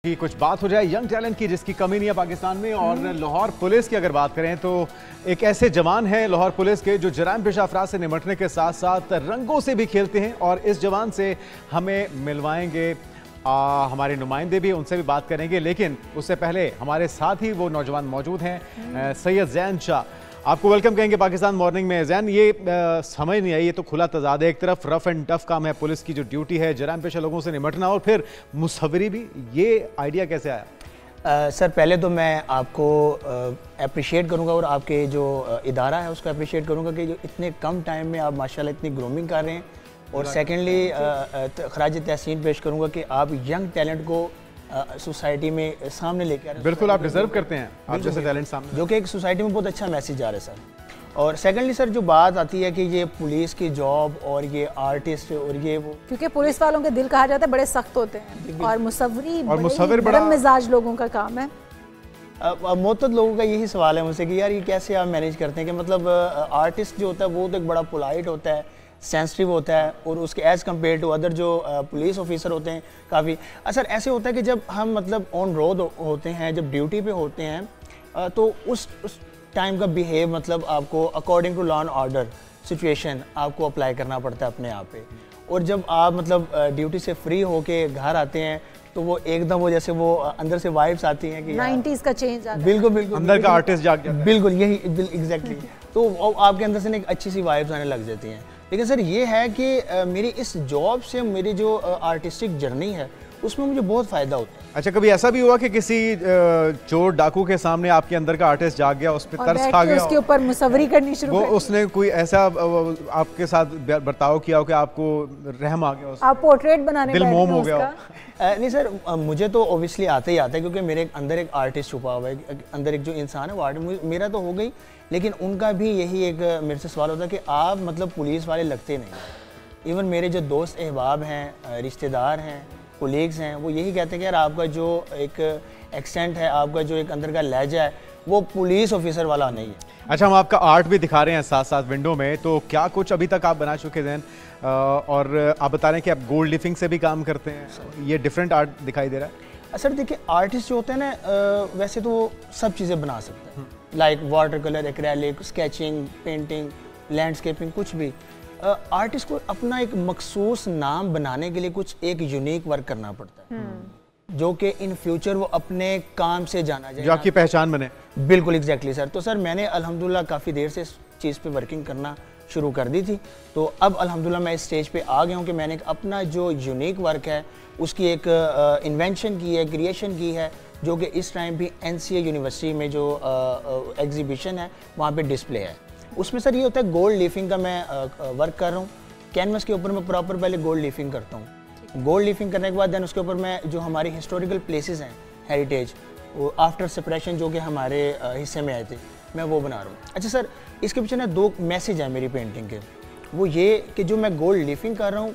कि कुछ बात हो जाए यंग टैलेंट की जिसकी कमी नहीं है पाकिस्तान में। और लाहौर पुलिस की अगर बात करें तो एक ऐसे जवान हैं लाहौर पुलिस के जो जराइम पेशा अफराद से निपटने के साथ साथ रंगों से भी खेलते हैं। और इस जवान से हमें मिलवाएंगे हमारे नुमाइंदे भी, उनसे भी बात करेंगे। लेकिन उससे पहले हमारे साथ ही वो नौजवान मौजूद हैं, सैयद जैन शाह। आपको वेलकम कहेंगे पाकिस्तान मॉर्निंग में। जैन, ये समझ नहीं आई, ये तो खुला तजाद है। एक तरफ रफ एंड टफ काम है पुलिस की जो ड्यूटी है, जराइम पेशा लोगों से निपटना, और फिर मुसव्वरी भी। ये आइडिया कैसे आया? सर, पहले तो मैं आपको अप्रिशिएट करूंगा और आपके जो इदारा है उसको अप्रिशिएट करूंगा कि जो इतने कम टाइम में आप माशाल्लाह इतनी ग्रूमिंग कर रहे हैं। और सेकेंडली खराज तहसीन पेश करूंगा कि आप यंग टैलेंट को सोसाइटी में सामने लेके आ रहे हैं। बिल्कुल, आप डिजर्व करते हैं आप जैसे टैलेंट सामने, जो कि एक सोसाइटी में बहुत अच्छा मैसेज आ रहा है सर। और सेकेंडली सर, जो बात आती है कि ये पुलिस की जॉब और ये आर्टिस्ट और ये वो, क्योंकि पुलिस वालों के दिल कहा जाता है बड़े सख्त होते हैं और मुसव्विर बड़ा मिजाज लोगों का काम है। मोहतद लोगों का यही सवाल है मुझसे कि यार ये कैसे आप मैनेज करते हैं कि मतलब आर्टिस्ट जो होता है वो तो एक बड़ा पोलाइट होता है, सेंसिटिव होता है, और उसके एज़ कम्पेयर टू अदर जो पुलिस ऑफिसर होते हैं काफ़ी असर ऐसे होता है कि जब हम मतलब ऑन रोड होते हैं, जब ड्यूटी पे होते हैं, तो उस टाइम का बिहेव मतलब आपको according to law and order situation आपको अप्लाई करना पड़ता है अपने आप पे। और जब आप मतलब ड्यूटी से फ्री होके घर आते हैं तो वो एकदम वो जैसे वो अंदर से वाइब्स आती हैं कि 90s का चेंज आता है। बिल्कुल बिल्कुल, अंदर का आर्टिस्ट जाग जाता है। बिल्कुल यही एग्जैक्टली। तो आपके अंदर से एक अच्छी सी वाइब्स आने लग जाती हैं। लेकिन सर ये है कि मेरी इस जॉब से मेरी जो आर्टिस्टिक जर्नी है उसमें मुझे बहुत फ़ायदा होता है। अच्छा, कभी ऐसा भी हुआ कि किसी चोर डाकू के सामने आपके अंदर का आर्टिस्ट जाग गया, उस पर तरस खा गया, उसके ऊपर मुसव्वरी करनी शुरू वो कर दी, उसने कोई ऐसा आपके साथ बर्ताव किया हो कि आपको रहम आ गया, आप पोर्ट्रेट बनाने दिल मोम हो गया? नहीं सर, मुझे तो ओबियसली आता ही आता है क्योंकि मेरे अंदर एक आर्टिस्ट छुपा हुआ है, अंदर एक जो इंसान है वो आर्टिस्ट मेरा तो हो गई। लेकिन उनका भी यही एक मेरे से सवाल होता है कि आप मतलब पुलिस वाले लगते नहीं। इवन मेरे जो दोस्त अहबाब हैं, रिश्तेदार हैं, कोलीग्स हैं, वो यही कहते हैं कि यार आपका जो एक एक्सेंट है, आपका जो एक अंदर का लहजा है वो पुलिस ऑफिसर वाला नहीं है। अच्छा, हम आपका आर्ट भी दिखा रहे हैं साथ साथ विंडो में, तो क्या कुछ अभी तक आप बना चुके हैं? और आप बता रहे हैं कि आप गोल्ड लिफिंग से भी काम करते हैं, ये डिफरेंट आर्ट दिखाई दे रहा है। सर देखिए, आर्टिस्ट जो होते हैं ना वैसे तो वो सब चीज़ें बना सकते हैं, like water colour, acrylic, sketching, painting, landscaping, कुछ भी। आर्टिस्ट को अपना एक मखसूस नाम बनाने के लिए कुछ एक यूनिक वर्क करना पड़ता है जो कि इन फ्यूचर वो अपने काम से जाना जाए, जो आपकी पहचान बने। बिल्कुल एग्जैक्टली सर। तो सर मैंने अल्हम्दुलिल्लाह काफ़ी देर से इस चीज़ पे वर्किंग करना शुरू कर दी थी। तो अब अल्हम्दुलिल्लाह मैं इस स्टेज पे आ गया हूँ कि मैंने एक अपना जो यूनिक वर्क है उसकी एक इन्वेंशन की है, क्रिएशन की है, जो कि इस टाइम भी NCA यूनिवर्सिटी में जो एग्जीबिशन है वहाँ पे डिस्प्ले है। उसमें सर ये होता है गोल्ड लीफिंग का मैं वर्क कर रहा हूँ। कैनवस के ऊपर मैं प्रॉपर पहले गोल्ड लीफिंग करता हूँ। गोल्ड लीफिंग करने के बाद देन उसके ऊपर मैं जो हमारी हिस्टोरिकल प्लेसेस हैं, हेरिटेज, वो आफ्टर सेपरेशन जो कि हमारे हिस्से में आए थे, मैं वो बना रहा हूँ। अच्छा सर, इसके पीछे ना दो मैसेज हैं मेरी पेंटिंग के। वो ये कि जो मैं गोल्ड लीफिंग कर रहा हूँ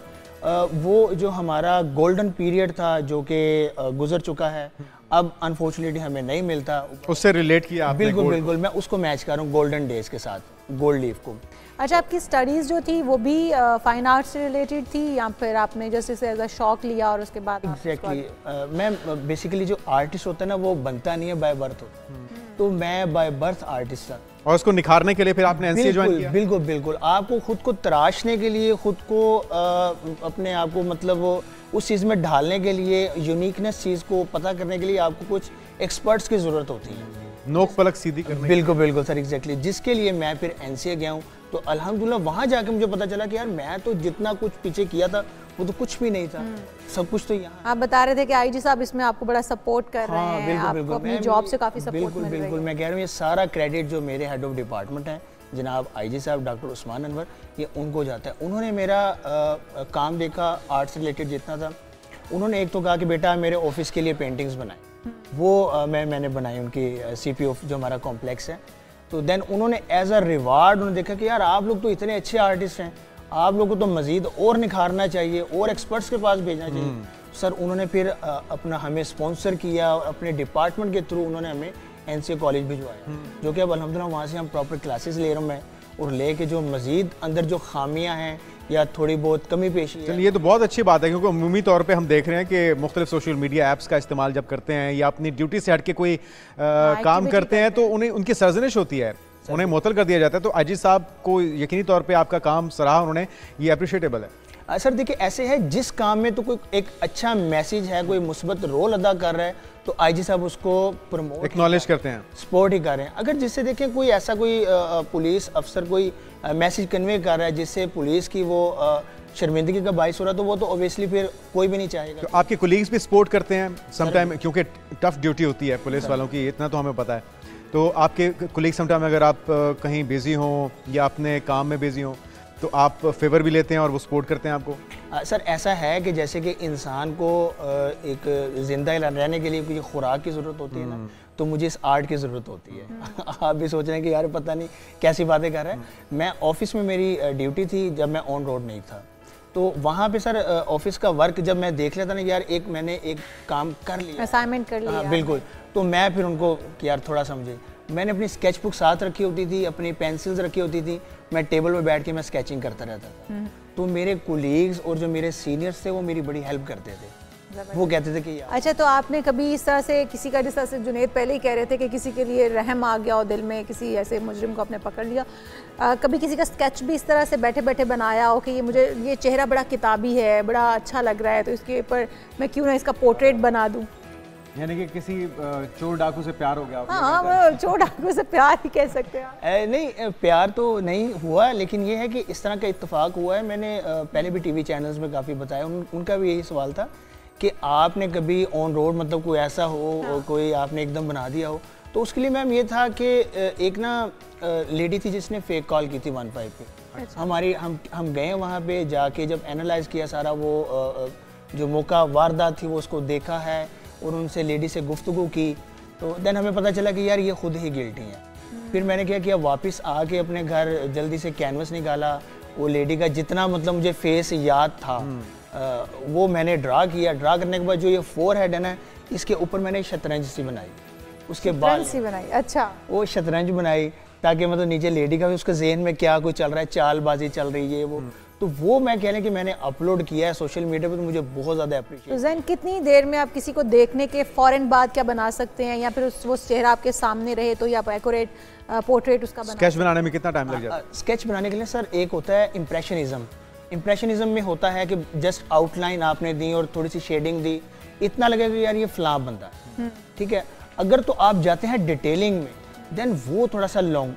वो जो हमारा गोल्डन पीरियड था जो कि गुजर चुका है, अब अनफॉर्चुनेटली हमें नहीं मिलता, उससे रिलेट किया आपने? बिल्कुल बिल्कुल, मैं उसको मैच कर रहा हूँ गोल्डन डेज के साथ, गोल्ड लीफ को। अच्छा, आपकी स्टडीज़ जो थी वो भी फाइन आर्ट्स से रिलेटेड थी या फिर आपने जैसे से एज अ शौक लिया और उसके बाद? एग्जैक्टली, मैं बेसिकली जो आर्टिस्ट होता है ना वो बनता नहीं है, बाय बर्थ होता है। तो मैं बाय बर्थ आर्टिस्ट था और उसको निखारने के लिए फिर आपने NCA ज्वाइन किया? बिल्कुल बिल्कुल, आपको खुद को तराशने के लिए, खुद को अपने आप को मतलब वो उस चीज़ में ढालने के लिए, यूनिकनेस चीज़ को पता करने के लिए आपको कुछ एक्सपर्ट्स की ज़रूरत होती है, नोक पलक सीधी करने। बिल्कुल बिल्कुल सर, एग्जैक्टली। जिसके लिए मैं फिर NCA गया हूँ। तो अल्हम्दुलिल्लाह वहाँ जाके मुझे पता चला कि यार मैं तो जितना कुछ पीछे किया था वो तो कुछ भी नहीं था, सब कुछ तो यहाँ। आप बता रहे थे कि IG साहब इसमें आपको बड़ा सपोर्ट कर रहे हैं, बिल्कुल, आपको बिल्कुल, अपनी जॉब से काफ़ी सपोर्ट बिल्कुल मिल रही है। बिल्कुल, मैं कह रहा हूँ ये सारा क्रेडिट जो मेरे हेड ऑफ डिपार्टमेंट हैं जनाब IG साहब डॉक्टर उस्मान अनवर, ये उनको जाता है। उन्होंने मेरा काम देखा, आर्ट से रिलेटेड जितना था। उन्होंने एक तो कहा कि बेटा मेरे ऑफिस के लिए पेंटिंग्स बनाए, वो मैंने बनाई उनकी CPO जो हमारा कॉम्प्लेक्स है। तो देन उन्होंने एज अ रिवार्ड उन्होंने देखा कि यार आप लोग तो इतने अच्छे आर्टिस्ट हैं, आप लोगों को तो मज़ीद और निखारना चाहिए और एक्सपर्ट्स के पास भेजना चाहिए। सर उन्होंने फिर अपना हमें स्पॉन्सर किया और अपने डिपार्टमेंट के थ्रू उन्होंने हमें NCA कॉलेज भिजवाया, जो कि अब अल्हम्दुलिल्लाह वहाँ से हम प्रॉपर क्लासेस ले रहा हूँ मैं। और लेके जो मज़ीद अंदर जो खामियां हैं या थोड़ी बहुत कमी पेशी है। चलिए, ये तो बहुत अच्छी बात है, क्योंकि अमूमी तौर पे हम देख रहे हैं कि मुख्तलिफ सोशल मीडिया ऐप्स का इस्तेमाल जब करते हैं या अपनी ड्यूटी से हट के कोई काम करते हैं तो उन्हें उनकी सरजनिश होती है, उन्हें मुअत्तल कर दिया जाता है। तो आईजी साहब को यकीनी तौर पे आपका काम सराहा उन्होंने, ये अप्रिशिएटेबल है। सर देखिए, ऐसे है जिस काम में तो कोई एक अच्छा मैसेज है, कोई मुस्बत रोल अदा कर रहा है, तो आईजी साहब उसको प्रमोट एक्नॉलेज करते हैं, सपोर्ट ही कर रहे हैं। अगर जिससे देखें कोई ऐसा कोई पुलिस अफसर कोई मैसेज कन्वे कर रहा है जिससे पुलिस की वो शर्मिंदगी का बाइस हो रहा है, तो वो तो ऑब्वियसली फिर कोई भी नहीं चाहेगा। तो आपके कोलीग्स भी सपोर्ट करते हैं समटाइम, क्योंकि टफ ड्यूटी होती है पुलिस वालों की, इतना तो हमें पता है। तो आपके कोलीग समटाइम अगर आप कहीं बिजी हों या अपने काम में बिजी हों तो आप फेवर भी लेते हैं और वो सपोर्ट करते हैं आपको? सर ऐसा है कि जैसे कि इंसान को एक ज़िंदा रहने के लिए कोई खुराक की ज़रूरत होती है ना, तो मुझे इस आर्ट की ज़रूरत होती है। आप भी सोच रहे हैं कि यार पता नहीं कैसी बातें कर रहे हैं। मैं ऑफिस में मेरी ड्यूटी थी जब मैं ऑन रोड नहीं था, तो वहाँ पे सर ऑफिस का वर्क जब मैं देख लेता ना यार मैंने एक काम कर लिया, असाइनमेंट कर लिया, बिल्कुल, तो मैं फिर उनको कि यार थोड़ा समझे। मैंने अपनी स्केच बुक साथ रखी होती थी, अपनी पेंसिल्स रखी होती थी, मैं टेबल पे बैठ के मैं स्केचिंग करता रहता था। तो मेरे कोलीग्स और जो मेरे सीनियर्स थे वो मेरी बड़ी हेल्प करते थे। वो कहते थे कि यार अच्छा, तो आपने कभी इस तरह से किसी का, जिस तरह से जुनैद पहले ही कह रहे थे कि किसी के लिए रहम आ गया हो दिल में, किसी ऐसे मुजरिम को आपने पकड़ लिया, कभी किसी का स्केच भी इस तरह से बैठे बैठे बनाया हो कि ये मुझे ये चेहरा बड़ा किताबी है, बड़ा अच्छा लग रहा है, तो इसके ऊपर मैं क्यों ना इसका पोर्ट्रेट बना दूँ? यानी कि किसी चोर डाकू से प्यार हो गया? हाँ, चोर डाकू से प्यार ही कह सकते हैं। नहीं, प्यार तो नहीं हुआ, लेकिन ये है कि इस तरह का इत्तेफाक हुआ है। मैंने पहले भी टीवी चैनल्स में काफ़ी बताया, उनका भी यही सवाल था कि आपने कभी ऑन रोड मतलब कोई ऐसा हो, हाँ, कोई आपने एकदम बना दिया हो। तो उसके लिए मैम ये था कि एक ना लेडी थी जिसने फेक कॉल की थी 15 पे। अच्छा। हम गए वहाँ पे, जाके जब एनालाइज किया सारा वो जो मौका वारदात थी वो उसको देखा है और उनसे लेडी से गुफ्तगू की, तो देन हमें पता चला कि यार ये खुद ही गिल्टी है। फिर मैंने क्या किया, वापस आके अपने घर जल्दी से कैनवस निकाला, वो लेडी का जितना मतलब मुझे फेस याद था वो मैंने ड्रा किया। ड्रा करने के बाद जो ये फोरहेड है ना, इसके ऊपर मैंने शतरंज सी बनाई, उसके बाद सी बनाई। अच्छा, वो शतरंज बनाई ताकि मतलब नीचे लेडी का भी उसके जहन में क्या कुछ चल रहा है, चालबाजी चल रही है वो, तो वो मैं कह रहे हैं कि मैंने अपलोड किया है सोशल मीडिया पे, तो मुझे बहुत ज़्यादा अप्रिशिएट। तो ज़ैन कितनी देर में आप किसी को देखने के फ़ौरन बाद क्या बना सकते हैं, या फिर वो चेहरा आपके सामने रहे तो आप एक्यूरेट पोर्ट्रेट उसका बना? स्केच बनाने में कितना टाइम लग जाता है? स्केच बनाने के लिए सर एक होता है इम्प्रेशनिज्म में होता है कि जस्ट आउटलाइन आपने दी और थोड़ी सी शेडिंग दी, इतना लगेगा यार ये फलां बंदा है, ठीक है। अगर तो आप जाते हैं डिटेलिंग में, देन वो थोड़ा सा लॉन्ग।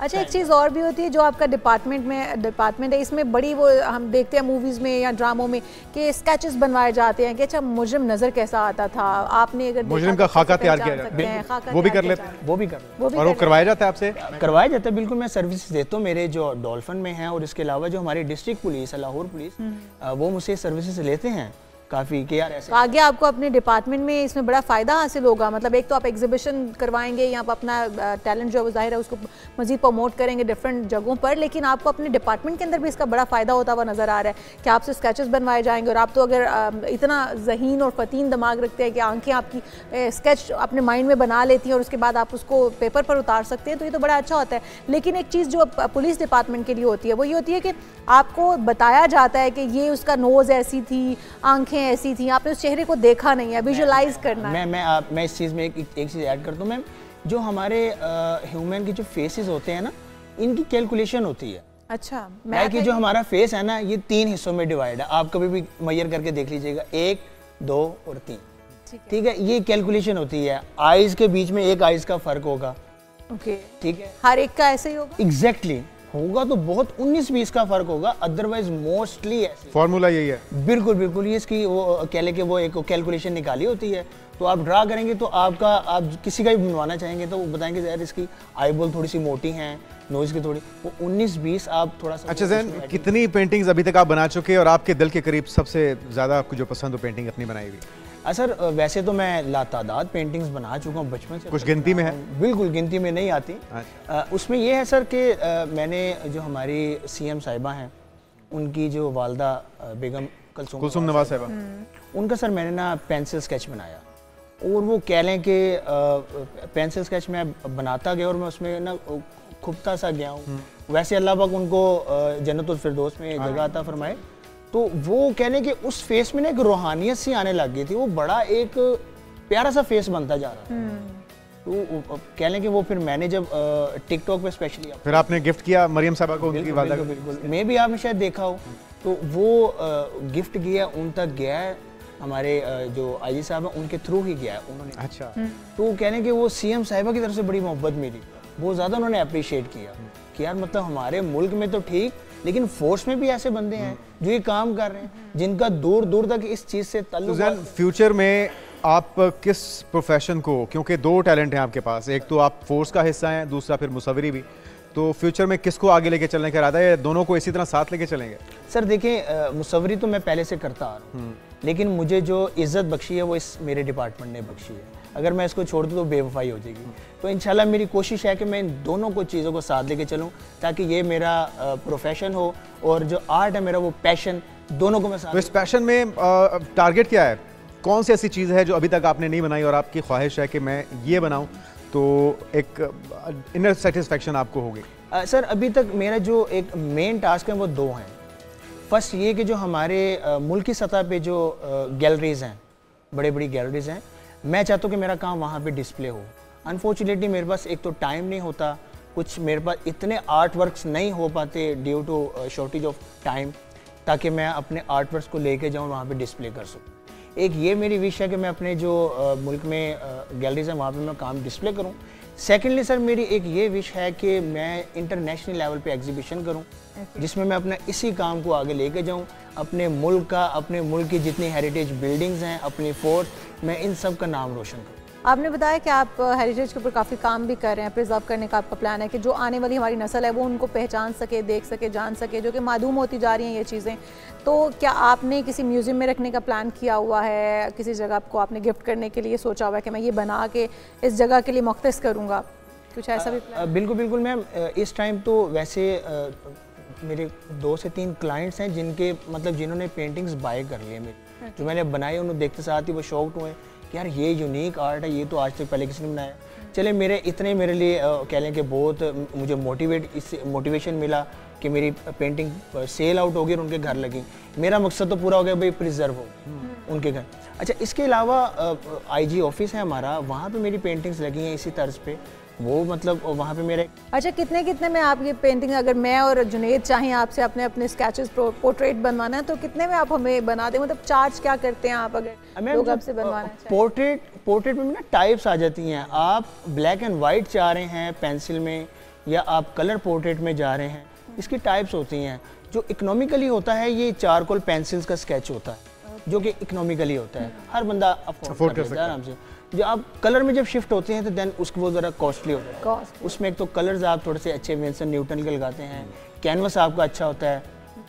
अच्छा, एक चीज़ और भी होती है जो आपका डिपार्टमेंट है, इसमें बड़ी वो हम देखते हैं मूवीज़ में या ड्रामों में कि स्केचेस बनवाए जाते हैं कि अच्छा मुजरिम नज़र कैसा आता था, आपने अगर मुजरिम का खाका तैयार किया जाता है, वो भी कर लेते हैं, वो भी कर लेते हैं, और वो करवाया जाता है आपसे? करवाया जाता है, बिल्कुल। मैं सर्विस देता हूँ, मेरे जो डॉल्फिन में हैं और इसके अलावा जो हमारी डिस्ट्रिक्ट पुलिस है, लाहौर पुलिस, वो मुझसे सर्विसेज लेते हैं काफ़ी कि यार ऐसे। तो आगे आपको अपने डिपार्टमेंट में इसमें बड़ा फ़ायदा हासिल होगा, मतलब एक तो आप एग्जीबिशन करवाएंगे या आप अपना टैलेंट जो ज़ाहिर है उसको मज़ीद प्रमोट करेंगे डिफरेंट जगहों पर, लेकिन आपको अपने डिपार्टमेंट के अंदर भी इसका बड़ा फ़ायदा होता हुआ नज़र आ रहा है कि आपसे स्केचेस बनवाए जाएंगे। और आप तो अगर इतना ज़हीन और फ़तीन दिमाग रखते हैं कि आंखें आपकी स्केच अपने माइंड में बना लेती हैं और उसके बाद आप उसको पेपर पर उतार सकते हैं, तो ये तो बड़ा अच्छा होता है। लेकिन एक चीज़ जो पुलिस डिपार्टमेंट के लिए होती है वो ये होती है कि आपको बताया जाता है कि ये उसका नोज़ ऐसी थी, आंखें ऐसी थी, आपने चेहरे को देखा नहीं है, विजुअलाइज करना है। मैं इस चीज़ में एक चीज़ ऐड कर दूं मैम, जो हमारे ह्यूमन के जो फेसेस होते हैं ना, इनकी कैलकुलेशन होती है। अच्छा, मैं कि जो हमारा फेस है ना, ये 3 हिस्सों में डिवाइड है, आप कभी भी मेजर करके देख लीजिएगा, 1, 2 और 3, ठीक है। ये कैलकुलेशन होती है, आईज के बीच में एक आईज का फर्क होगा, ओके, ठीक है, हर एक का ऐसे ही होगा, एग्जैक्टली होगा तो बहुत 19-20 का फर्क होगा, अदरवाइज मोस्टली ऐसे। फॉर्मूला यही है, बिल्कुल बिल्कुल, ये इसकी वो कह ले कि वो एक कैलकुलेशन निकाली होती है, तो आप ड्रा करेंगे तो आप किसी का भी बनवाना चाहेंगे तो वो बताएंगे यार इसकी आई बॉल थोड़ी सी मोटी हैं, नोज की थोड़ी, वो 19-20 आप थोड़ा सा। अच्छा ज़ैन, कितनी पेंटिंग्स अभी तक आप बना चुके हैं और आपके दिल के करीब सबसे ज़्यादा आपको जो पसंद हो पेंटिंग अपनी बनाई हुई? सर वैसे तो मैं लातादाद पेंटिंग्स बना चुका हूँ बचपन से। कुछ गिनती में है? बिल्कुल गिनती में नहीं आती। उसमें ये है सर कि मैंने जो हमारी CM साहिबा हैं, उनकी जो वालदा बेगम कुलसुम नवाज साहिबा, उनका सर मैंने ना पेंसिल स्केच बनाया और वो कह लें कि पेंसिल स्केच मैं बनाता गया और मैं उसमें ना खुबता सा गया हूँ। वैसे अल्लाह पाक उनको जन्नतुल फिरदौस में जगह अता फरमाए। तो वो कह लें कि उस फेस में ना एक रूहानियत सी आने लग गई थी, वो बड़ा एक प्यारा सा फेस बनता जा रहा था। तो कह लें कि वो फिर मैंने जब टिकटॉक पे स्पेशली फिर आपने गिफ्ट किया मरियम साहबा को, उनकी वालदा को? बिल्कुल, मैं भी आपने शायद देखा हो, तो वो गिफ्ट गया उन तक गया है, हमारे जो आईजी साहब हैं उनके थ्रू ही गया है उन्होंने। अच्छा। तो कहने कि वो सीएम साहिबा की तरफ से बड़ी मोहब्बत मिली, बहुत ज़्यादा उन्होंने अप्रिशिएट किया कि यार मतलब हमारे मुल्क में तो ठीक, लेकिन फोर्स में भी ऐसे बंदे हैं जो ये काम कर रहे हैं, जिनका दूर दूर तक इस चीज़ से ताल्लुक है। फ्यूचर में आप किस प्रोफेशन को, क्योंकि दो टैलेंट हैं आपके पास, एक तो आप फोर्स का हिस्सा हैं, दूसरा फिर मुसव्विरी भी, तो फ्यूचर में किसको आगे लेके चलने का इरादा है, दोनों को इसी तरह साथ लेके चलेंगे? सर देखिए, मुसव्विरी तो मैं पहले से करता आ रहा हूँ, लेकिन मुझे जो इज्जत बख्शी है वो इस मेरे डिपार्टमेंट ने बख्शी है। अगर मैं इसको छोड़ दूँ तो बेवफाई हो जाएगी। तो इंशाल्लाह मेरी कोशिश है कि मैं इन दोनों को चीज़ों को साथ लेके चलूँ, ताकि ये मेरा प्रोफेशन हो और जो आर्ट है मेरा, वो पैशन, दोनों को मैं साथ। तो इस पैशन में टारगेट क्या है? कौन सी ऐसी चीज़ है जो अभी तक आपने नहीं बनाई और आपकी ख्वाहिश है कि मैं ये बनाऊं, तो एक इनर सेटिस्फेक्शन आपको होगी? सर अभी तक मेरा जो एक मेन टास्क है वो दो हैं। फर्स्ट ये कि जो हमारे मुल्क की सतह पे जो गैलरीज हैं, बड़ी बड़ी गैलरीज हैं, मैं चाहता हूँ कि मेरा काम वहाँ पे डिस्प्ले हो। अनफॉर्चुनेटली मेरे पास एक तो टाइम नहीं होता, कुछ मेरे पास इतने आर्ट वर्क्स नहीं हो पाते due to shortage of time, ताकि मैं अपने आर्ट वर्क्स को लेके जाऊँ वहाँ पे डिस्प्ले कर सकूँ। एक ये मेरी विश है कि मैं अपने जो मुल्क में गैलरीज हैं वहाँ पे मैं काम डिस्प्ले करूँ। सेकेंडली सर मेरी एक ये विश है कि मैं इंटरनेशनल लेवल पे एग्जीबिशन करूँ, जिसमें मैं अपना इसी काम को आगे लेके जाऊँ, अपने मुल्क का, अपने मुल्क की जितनी हेरिटेज बिल्डिंग्स हैं, अपनी फोर्ट, मैं इन सब का नाम रोशन करूँ। आपने बताया कि आप हेरिटेज के ऊपर काफ़ी काम भी कर रहे हैं, प्रिजर्व करने का आपका प्लान है कि जो आने वाली हमारी नस्ल है वो उनको पहचान सके, देख सके, जान सके, जो कि मादूम होती जा रही हैं ये चीज़ें। तो क्या आपने किसी म्यूज़ियम में रखने का प्लान किया हुआ है, किसी जगह को आपने गिफ्ट करने के लिए सोचा हुआ है कि मैं ये बना के इस जगह के लिए मुख्तस करूँगा, कुछ ऐसा भी प्लान? बिल्कुल बिल्कुल मैम, इस टाइम तो वैसे मेरे 2 से 3 क्लाइंट्स हैं जिनके मतलब जिन्होंने पेंटिंग्स बाय कर लिए मेरी, जो मैंने बनाई उन्होंने देखते साथ ही वो शॉक्ड हुए कि यार ये यूनिक आर्ट है, ये तो आज तक पहले किसी ने बनाया। चले मेरे लिए कह लें कि बहुत मुझे मोटिवेशन मिला कि मेरी पेंटिंग सेल आउट होगी और उनके घर लगी। मेरा मकसद तो पूरा हो गया भाई, प्रिजर्व हो उनके घर। अच्छा, इसके अलावा आईजी ऑफिस है हमारा, वहाँ पे मेरी पेंटिंग्स लगी हैं इसी तर्ज पे, वो मतलब वहाँ पे मेरे। अच्छा, कितने में आप ये पेंटिंग, अगर मैं और जुनेद चाहें आपसे अपने अपने स्केचेस पोर्ट्रेट बनवाना है तो कितने में आप हमें बना दें? मतलब चार्ज क्या करते हैं आप अगर लोग आपसे बनवाना चाहें? पोर्ट्रेट में ना टाइप्स आ जाती हैं। आप ब्लैक एंड वाइट चाह रहे हैं पेंसिल में, या आप कलर पोर्ट्रेट में जा रहे हैं, इसकी टाइप्स होती हैं। जो इकोनॉमिकली होता है ये चारकोल पेंसिल्स का स्केच होता है, जो कि इकोनॉमिकली होता है, हर बंदा अफोर्ड कर सकता है आराम से। जो आप कलर में जब शिफ्ट होते हैं तो देन उसको वो ज़रा कॉस्टली होता है। उसमें एक तो कलर्स आप थोड़े से अच्छे विंसन न्यूटन के लगाते हैं, कैनवस आपका अच्छा होता है,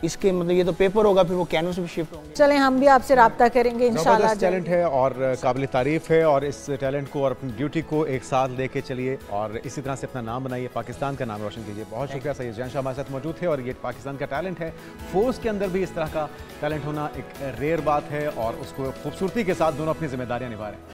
इसके मतलब ये तो पेपर होगा, फिर वो कैनवस में शिफ्ट होंगे। चलें हम भी आपसे रब्ता करेंगे इंशाल्लाह। टैलेंट है और काबिल तारीफ़ है, और इस टैलेंट को और अपनी ड्यूटी को एक साथ लेके चलिए और इसी तरह से अपना नाम बनाइए, पाकिस्तान का नाम रोशन कीजिए। बहुत शुक्रिया। सैयद जैन शाह हमारे साथ मौजूद थे और ये पाकिस्तान का टैलेंट है। फोर्स के अंदर भी इस तरह का टैलेंट होना एक रेयर बात है और उसको खूबसूरती के साथ दोनों अपनी जिम्मेदारियाँ निभा रहे हैं।